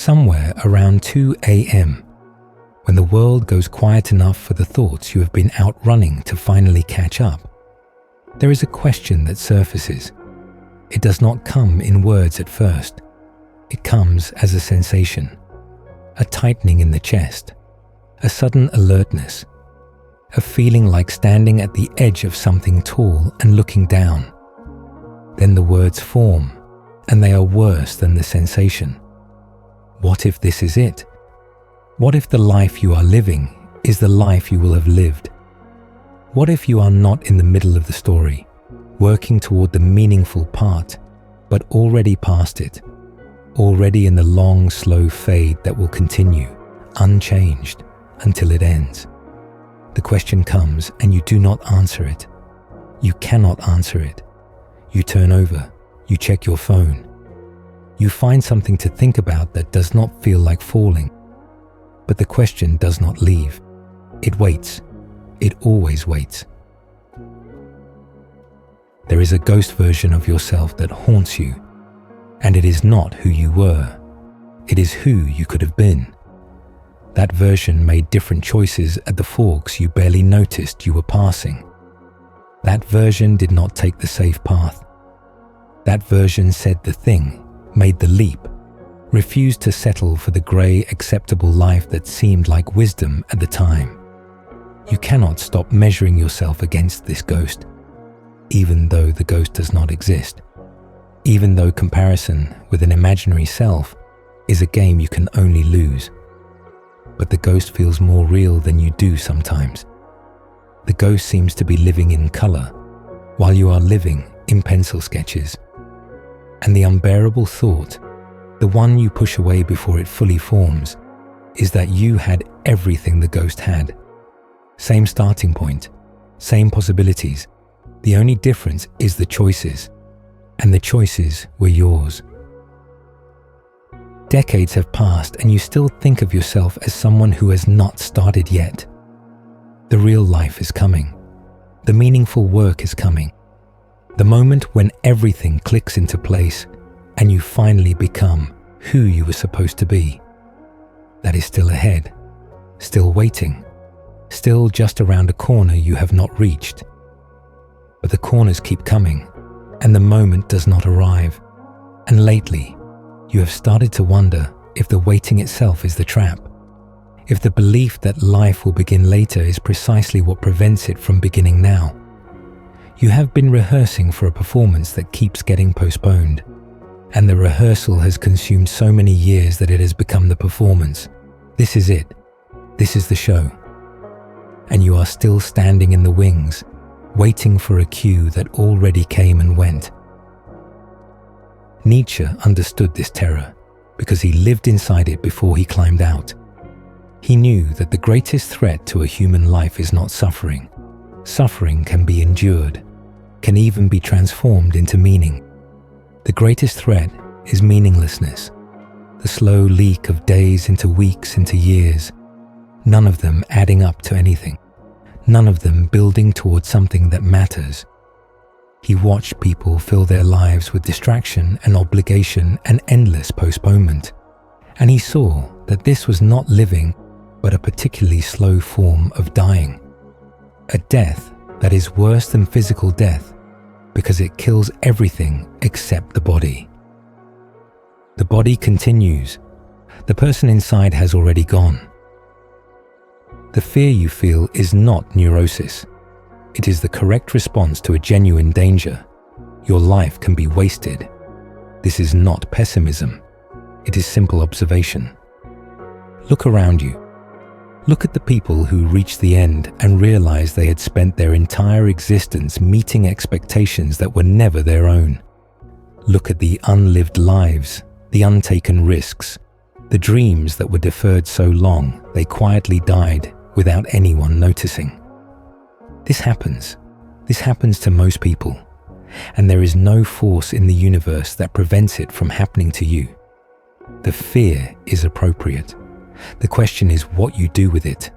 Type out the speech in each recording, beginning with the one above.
somewhere around 2 a.m., when the world goes quiet enough for the thoughts you have been outrunning to finally catch up, there is a question that surfaces. It does not come in words at first. It comes as a sensation, a tightening in the chest, a sudden alertness, a feeling like standing at the edge of something tall and looking down. Then the words form, and they are worse than the sensation. What if this is it? What if the life you are living is the life you will have lived? What if you are not in the middle of the story, working toward the meaningful part, but already past it, already in the long, slow fade that will continue, unchanged, until it ends? The question comes and you do not answer it. You cannot answer it. You turn over, you check your phone. You find something to think about that does not feel like falling. But the question does not leave. It waits. It always waits. There is a ghost version of yourself that haunts you, and it is not who you were. It is who you could have been. That version made different choices at the forks you barely noticed you were passing. That version did not take the safe path. That version said the thing, made the leap, refused to settle for the grey, acceptable life that seemed like wisdom at the time. You cannot stop measuring yourself against this ghost, even though the ghost does not exist, even though comparison with an imaginary self is a game you can only lose. But the ghost feels more real than you do sometimes. The ghost seems to be living in colour, while you are living in pencil sketches. And the unbearable thought, the one you push away before it fully forms, is that you had everything the ghost had. Same starting point, same possibilities. The only difference is the choices, and the choices were yours. Decades have passed and you still think of yourself as someone who has not started yet. The real life is coming. The meaningful work is coming. The moment when everything clicks into place and you finally become who you were supposed to be. That is still ahead, still waiting, still just around a corner you have not reached. But the corners keep coming and the moment does not arrive. And lately, you have started to wonder if the waiting itself is the trap, if the belief that life will begin later is precisely what prevents it from beginning now. You have been rehearsing for a performance that keeps getting postponed, and the rehearsal has consumed so many years that it has become the performance. This is it. This is the show. And you are still standing in the wings, waiting for a cue that already came and went. Nietzsche understood this terror because he lived inside it before he climbed out. He knew that the greatest threat to a human life is not suffering. Suffering can be endured, can even be transformed into meaning. The greatest threat is meaninglessness, the slow leak of days into weeks into years, none of them adding up to anything, none of them building towards something that matters. He watched people fill their lives with distraction and obligation and endless postponement, and he saw that this was not living, but a particularly slow form of dying. A death that is worse than physical death because it kills everything except the body. The body continues. The person inside has already gone. The fear you feel is not neurosis. It is the correct response to a genuine danger. Your life can be wasted. This is not pessimism. It is simple observation. Look around you. Look at the people who reached the end and realized they had spent their entire existence meeting expectations that were never their own. Look at the unlived lives, the untaken risks, the dreams that were deferred so long they quietly died without anyone noticing. This happens. This happens to most people, and there is no force in the universe that prevents it from happening to you. The fear is appropriate. The question is what you do with it.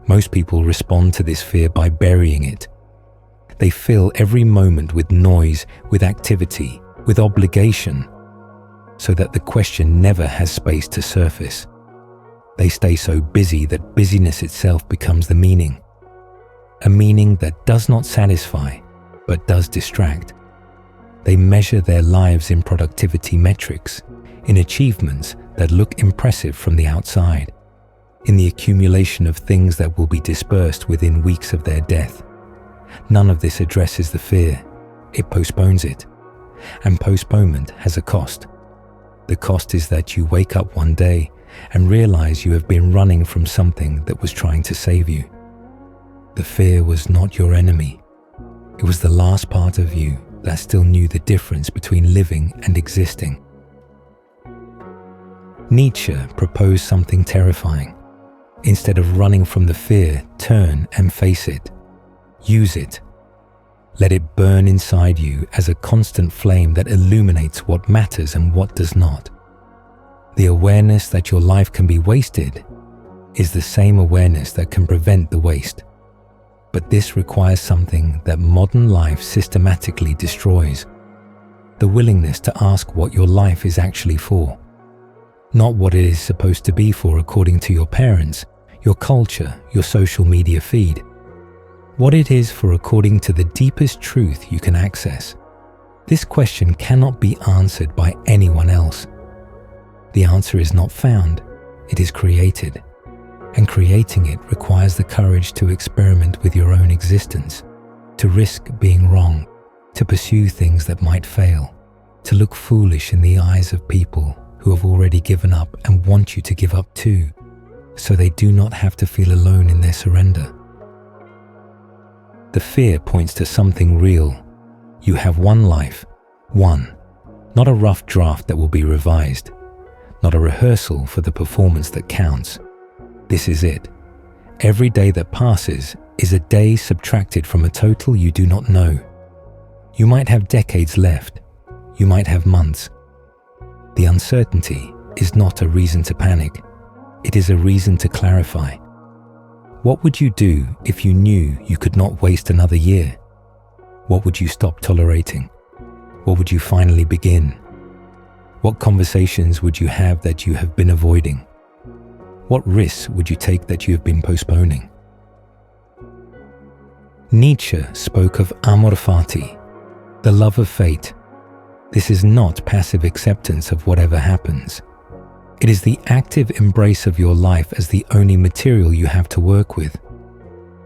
Most people respond to this fear by burying it. They fill every moment with noise, with activity, with obligation. so that the question never has space to surface. They stay so busy that busyness itself becomes the meaning. A meaning that does not satisfy, but does distract. They measure their lives in productivity metrics, in achievements that look impressive from the outside, in the accumulation of things that will be dispersed within weeks of their death. None of this addresses the fear. It postpones it. And postponement has a cost. The cost is that you wake up one day and realize you have been running from something that was trying to save you. The fear was not your enemy. It was the last part of you that still knew the difference between living and existing. Nietzsche proposed something terrifying. Instead of running from the fear, turn and face it. Use it. Let it burn inside you as a constant flame that illuminates what matters and what does not. The awareness that your life can be wasted is the same awareness that can prevent the waste. But this requires something that modern life systematically destroys: the willingness to ask what your life is actually for. Not what it is supposed to be for according to your parents, your culture, your social media feed. What it is for according to the deepest truth you can access. This question cannot be answered by anyone else. The answer is not found, it is created. And creating it requires the courage to experiment with your own existence, to risk being wrong, to pursue things that might fail, to look foolish in the eyes of people who have already given up and want you to give up too, so they do not have to feel alone in their surrender. The fear points to something real. You have one life, one, not a rough draft that will be revised, not a rehearsal for the performance that counts. This is it. Every day that passes is a day subtracted from a total you do not know. You might have decades left. You might have months. The uncertainty is not a reason to panic. It is a reason to clarify. What would you do if you knew you could not waste another year? What would you stop tolerating? What would you finally begin? What conversations would you have that you have been avoiding? What risks would you take that you have been postponing? Nietzsche spoke of amor fati, the love of fate. This is not passive acceptance of whatever happens. It is the active embrace of your life as the only material you have to work with.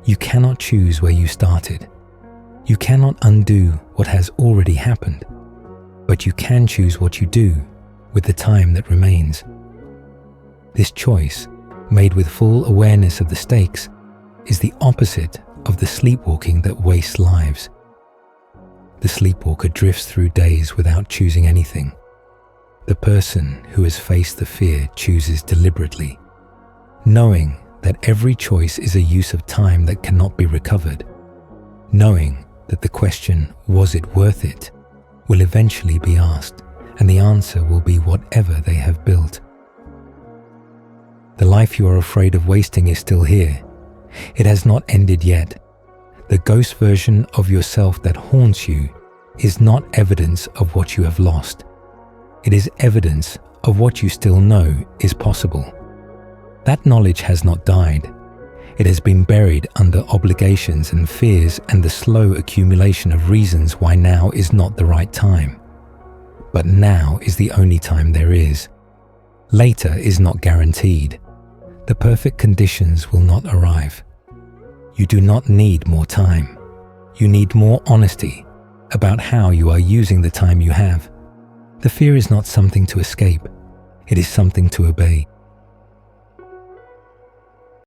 You cannot choose where you started. You cannot undo what has already happened, but you can choose what you do with the time that remains. This choice, made with full awareness of the stakes, is the opposite of the sleepwalking that wastes lives. The sleepwalker drifts through days without choosing anything. The person who has faced the fear chooses deliberately, knowing that every choice is a use of time that cannot be recovered, knowing that the question, was it worth it, will eventually be asked, and the answer will be whatever they have built. The life you are afraid of wasting is still here. It has not ended yet. The ghost version of yourself that haunts you is not evidence of what you have lost. It is evidence of what you still know is possible. That knowledge has not died. It has been buried under obligations and fears and the slow accumulation of reasons why now is not the right time. But now is the only time there is. Later is not guaranteed. The perfect conditions will not arrive. You do not need more time. You need more honesty about how you are using the time you have. The fear is not something to escape. It is something to obey.